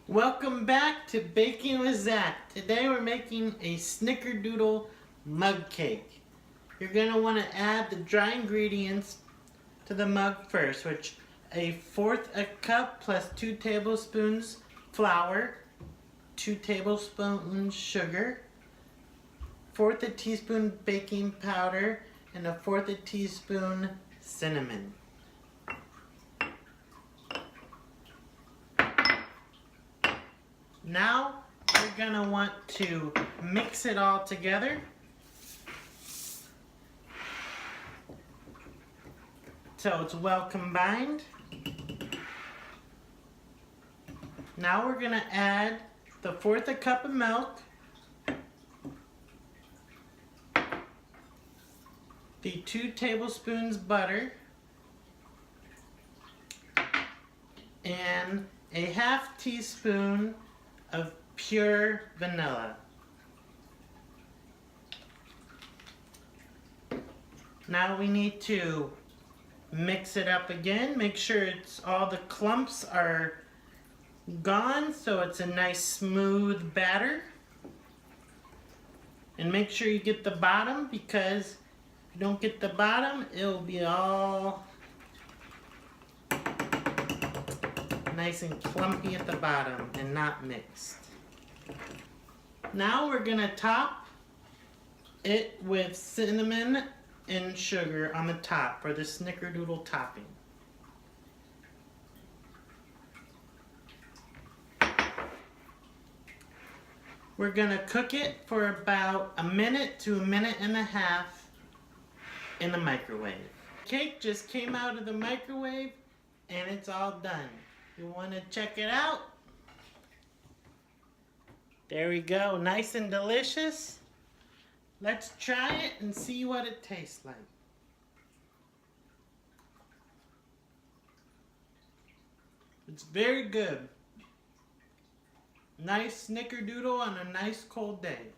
Welcome back to Baking with Zach. Today we're making a Snickerdoodle mug cake. You're going to want to add the dry ingredients to the mug first, which a fourth a cup plus 2 tablespoons flour, 2 tablespoons sugar, fourth a teaspoon baking powder, and a fourth a teaspoon cinnamon. Now you're gonna want to mix it all together. So it's well combined. Now we're gonna add the fourth a cup of milk, the 2 tablespoons butter, and a half teaspoon of pure vanilla. Now we need to mix it up again. Make sure all the clumps are gone so it's a nice smooth batter. And make sure you get the bottom, because if you don't get the bottom, it'll be all nice and clumpy at the bottom and not mixed. Now we're gonna top it with cinnamon and sugar on the top for the Snickerdoodle topping. We're gonna cook it for about a minute to a minute and a half in the microwave. Cake just came out of the microwave and it's all done. You want to check it out? There we go, nice and delicious. Let's try it and see what it tastes like. It's very good. Nice Snickerdoodle on a nice cold day.